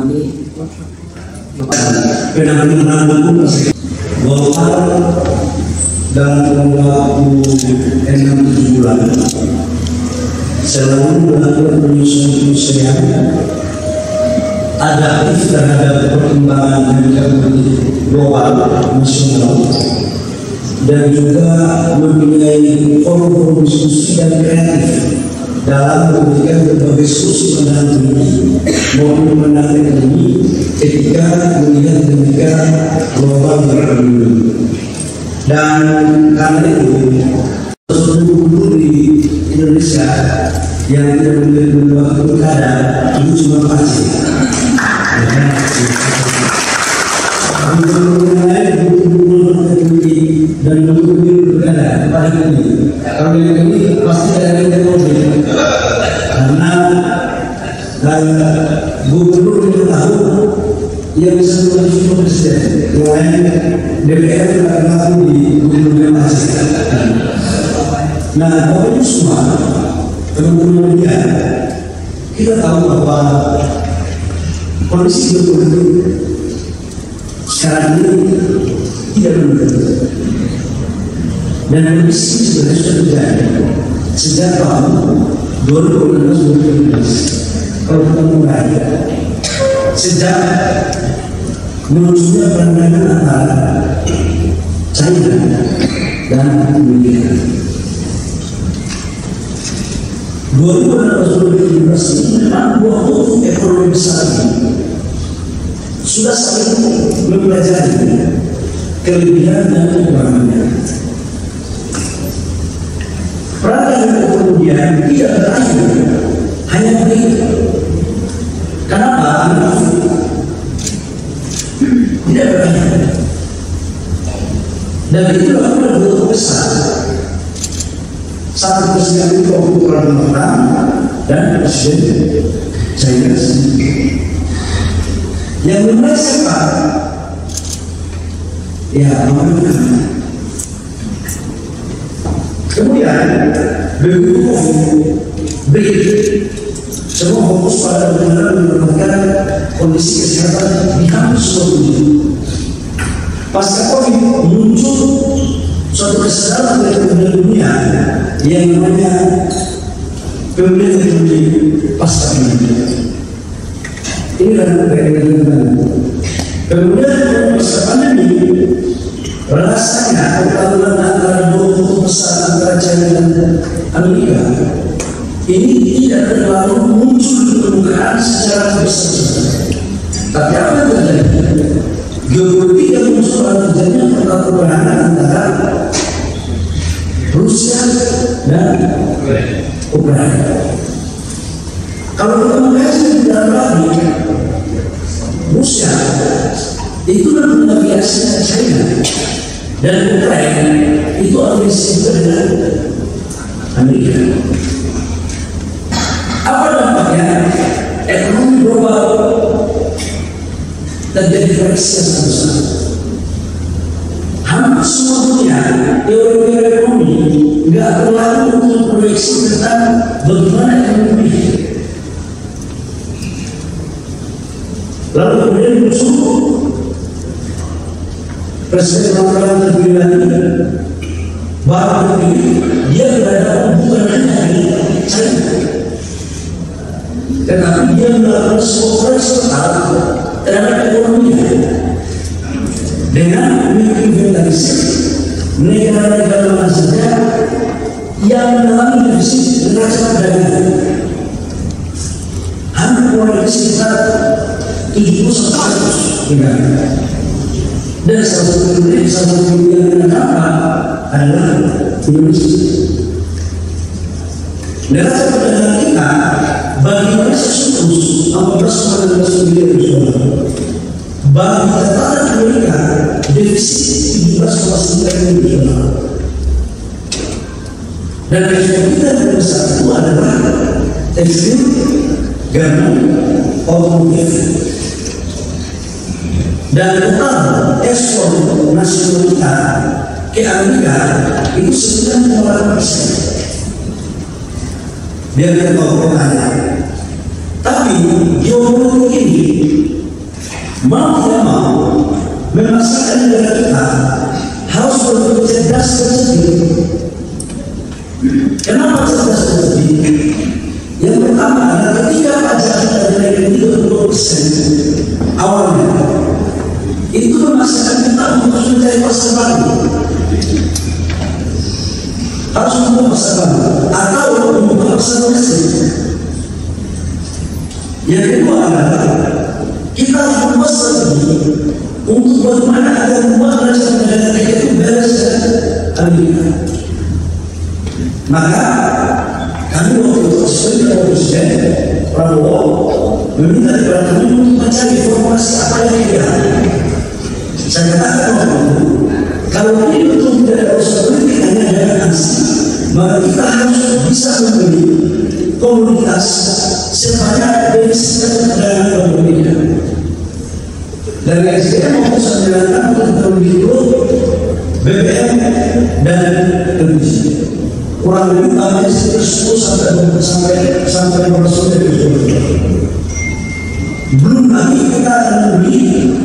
ini benar-benar Golkar dalam waktu 6-7 bulan selalu melakukan penyesuaian adaptif terhadap perkembangan politik global nasional dan juga mempunyai forum diskusi dan kreatif dalam memberikan berbagai diskusi pandangan tinggi maupun pandangan ekonomi ketika melihat dinamika global berkembang. Dan karena itu seluruh guru di Indonesia yang tidak memiliki waktu pilkada itu cuma pasti. Dan mendukung pilkada paling ini. Kalau yang ini pasti ada yang terjadi karena gubernur itu tahu ia bisa memilih presiden, yang lain DPR tidak tahu di gubernurnya masih. Nah, pokoknya semua teman-teman media kita tahu bahwa kondisi geopolitik sekarang ini tidak menentu. Dan kondisi sebenarnya sudah terjadi sejak tahun 2016-2017. Kalau kita mulai sejak munculnya perang antara China dan Amerika. 2016-2017 ini memang dua kutub ekonomi besar ini sudah saling mempelajari kelebihan dan kekurangannya. Perang yang kemudian tidak berakhir hanya begitu. Kenapa? Tidak berakhir. Dan itu adalah dua besar. Satu presiden itu ukuran perang dan presiden China sendiri. Yang memulai siapa? Ya, Amerika. Kemudian begitu begitu semua fokus pada benar-benar menurunkan kondisi kesehatan di hampir seluruh dunia. Pasca COVID muncul suatu kesadaran dari dunia yang namanya pemulihan ekonomi pasca pandemi. Ini adalah keadaan. Kemudian pasca pandemi rasanya pertarungan antara dua kutub besar antara China dan Amerika ini tidak terlalu muncul di permukaan secara besar. Tapi apa yang terjadi? Geopolitik yang muncul adalah terjadinya pertarungan antara Rusia dan Ukraina. Kalau kita mengkaji di dalam lagi, Rusia itu adalah biasanya China dan Ukraina itu agresi dengan Amerika. Apa dampaknya? Ekonomi global terjadi krisis yang sangat besar. Hampir semua dunia teori ekonomi nggak terlalu memproyeksi tentang bagaimana ekonomi. Lalu kemudian muncul Presiden Trump terpilih lagi, baru terpilih, dia berada bukan hanya di China, tetapi dia melakukan operasi terhadap ekonominya dengan menginventarisir negara-negara mana saja yang mengalami defisit neraca perdagangan, hampir kurang sekitar 70% negara. Dan salah satu yang kenapa adalah Indonesia. Neraca perdagangan kita bagi Indonesia surplus 14,16 miliar dolar. Bagi catatan Amerika defisit 17,9 miliar dolar. Dan ekspor kita yang besar itu adalah tekstil, garmen, otomotif. Dan total ekspor nasional kita ke Amerika itu 9,8%. Biar kita tahu petanya. Tapi geopolitik ini mau tidak mau memaksakan negara kita harus berpikir cerdas dan cerdik. Kenapa cerdas dan cerdik? Yang pertama adalah ketika pajak kita dinaikkan 30% awalnya, itu memaksakan kita untuk mencari pasar baru, harus membuka pasar baru atau membuka pasar domestik. Yang kedua adalah kita harus membuat strategi untuk bagaimana agar membuat neraca perdagangan kita itu beres dengan Amerika. Maka kami waktu itu sebagai Presiden Prabowo meminta kepada kami untuk mencari informasi apa yang dia. Saya katakan waktu itu, kalau ini betul tidak ada usaha politik hanya dengan ansih, maka kita harus bisa membeli komoditas sebanyak dari sistem perdagangan Indonesia. Dari SDM maupun menjalankan untuk terlebih BBM dan televisi. Kurang lebih tambahan sekitar 10 sampai 15 dari itu. Belum lagi kita akan membeli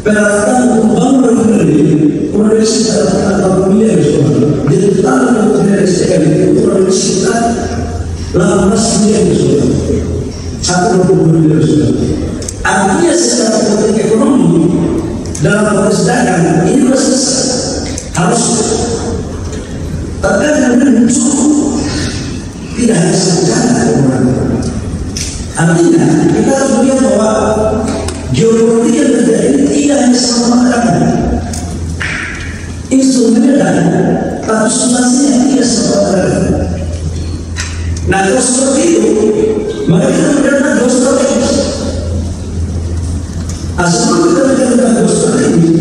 peralatan untuk bangun negeri, kurang lebih sekitar 40 miliar itu. Jadi total untuk dari SDM itu kurang lebih sekitar 18 miliar itu. 120 miliar itu. Artinya secara politik ekonomi dalam konteks dagang ini sudah selesai, harus terkadang dengan musuh tidak hanya secara ekonomi. Artinya kita harus melihat bahwa geopolitik yang terjadi tidak hanya sama makanan, instrumennya dan tapi substansinya tidak sama makanan. Nah kalau seperti itu maka kita berada di strategis. Sebelum kita menjalankan dosa ini,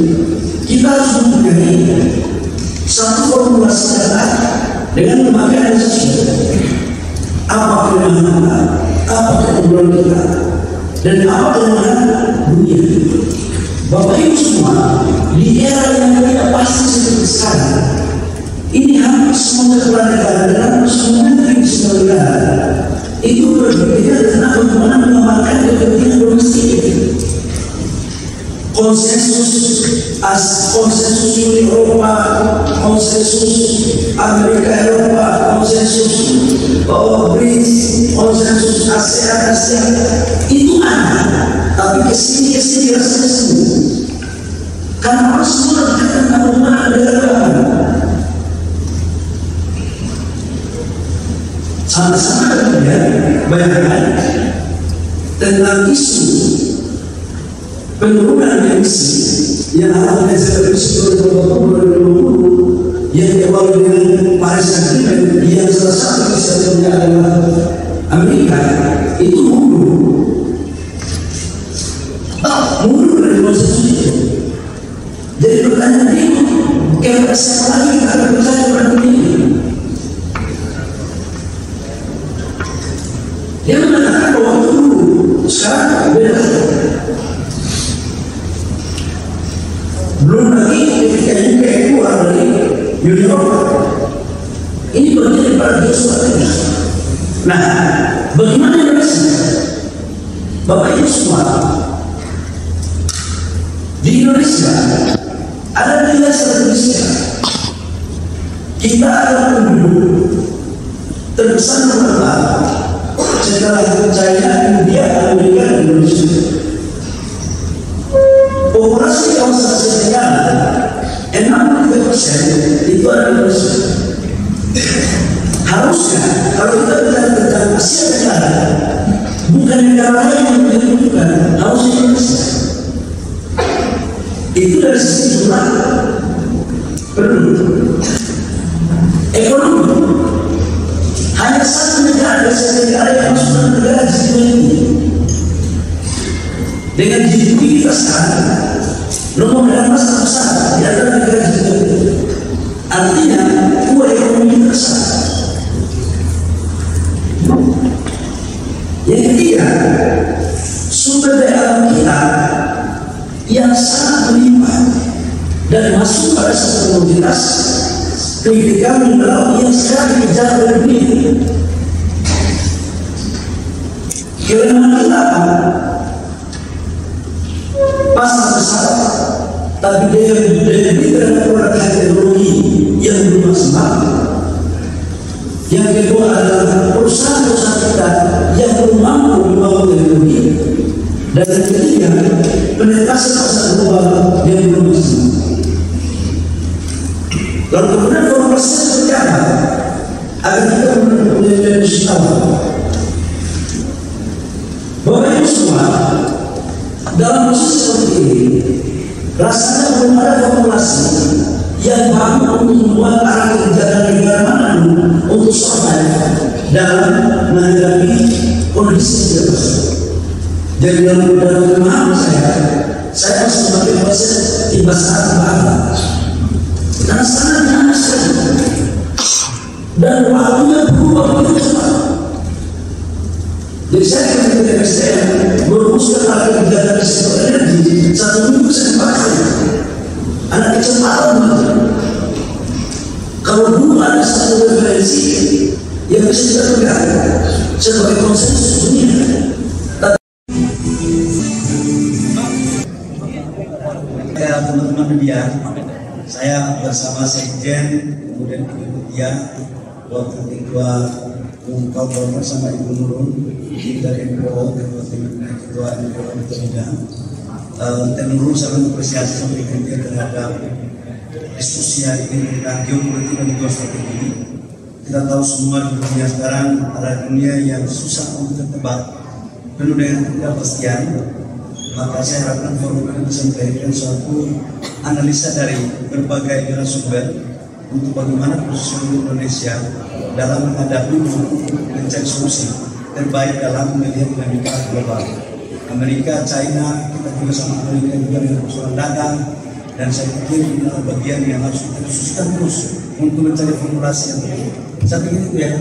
kita harus mempunyai satu formulasi data dengan memakai analisis apa kelemahan kita, apa keunggulan kita, dan apa kelemahan dunia. Bapak Ibu semua, di era yang tidak pasti seperti sekarang, ini hampir semua kepala negara dan semua menteri di semua negara itu berbeda tentang bagaimana mengamalkan kepentingan domestik. Konsensus Uni Eropa, konsensus Amerika Eropa, konsensus BRICS, konsensus ASEAN itu ada, tapi kesini rasanya semu. Karena orang semua berkaitan dengan bagaimana negara sama-sama kemudian bayangkan tentang isu penurunan emisi yang awalnya seperti 2020 yang diawali dengan Paris Agreement yang salah satu kesatuannya adalah Amerika itu mundur dari konsensus itu. Jadi pertanyaan ini kayak siapa lagi kita akan percaya pada ini? Dia mengatakan bahwa dulu sekarang beda. Belum lagi ketika UK keluar dari Uni Eropa, ini bagian daripada geostrategis. Nah, bagaimana Indonesia? Bapak Ibu semua, di Indonesia ada nilai strategisnya. Kita adalah penduduk terbesar nomor 4 setelah China, India, Amerika, dan Indonesia. Populasi kawasan Asia Tenggara 63% itu adalah Indonesia. Harusnya kalau kita bicara tentang Asia Tenggara, bukan negara lain yang dibutuhkan, harus Indonesia. Itu dari sisi jumlah penduduk. Ekonomi hanya satu negara dari Asia Tenggara yang masuk ke negara G20 dengan GDP kita sekarang nomor 6 terbesar di antara negara G20. Artinya kuat ekonomi terbesar. Yang ketiga, sumber daya alam kita yang sangat melimpah dan masuk pada satu komoditas ketika mineral yang sekarang dikejar oleh dunia. Kelemahan kita apa? pasar besar, tapi dia lebih terhadap produk teknologi yang belum maksimal. Yang kedua adalah perusahaan-perusahaan kita yang belum mampu membangun teknologi. Dan yang ketiga, penetrasi pasar global yang belum maksimal. Lalu kemudian formulasinya seperti apa? Agar kita menjadi tahu bahwa ini semua dalam posisi seperti ini, rasanya belum ada formulasi yang mampu untuk membuat arah kebijakan negara mana untuk survive dalam menghadapi kondisi yang tersebut. Jadi dalam pemahaman saya harus memakai proses tiba saat bahwa karena sangat panas dan waktunya berubah begitu cepat. Jadi saya ketika SDM merumuskan arah kebijakan di sektor energi 1 minggu saya pakai. Anak kecepatan. Kalau dulu ada satu referensi yang bisa kita pegang sebagai konsensus dunia. Teman-teman media, saya bersama Sekjen, kemudian Ibu Tia, Wakil Ketua Kabupaten bersama Ibu Nurul, dari MPO, Ketua MPO Media. Nurul sangat mengapresiasi sampai kerja terhadap diskusi hari ini tentang geopolitik dan geostrategi. Kita tahu semua di dunia sekarang ada dunia yang susah untuk tertebak, penuh dengan ketidakpastian. Maka saya harapkan forum ini bisa memberikan suatu analisa dari berbagai sumber untuk bagaimana posisi Indonesia dalam menghadapi mencari solusi terbaik dalam melihat dinamika global. Amerika, China, kita juga sama Amerika juga dengan persoalan dagang, dan saya pikir ini adalah bagian yang harus kita khususkan terus untuk mencari formulasi yang terbaik. Saya pikir itu ya.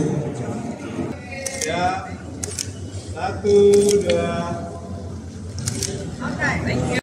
Ya, 1, 2. Okay, thank you.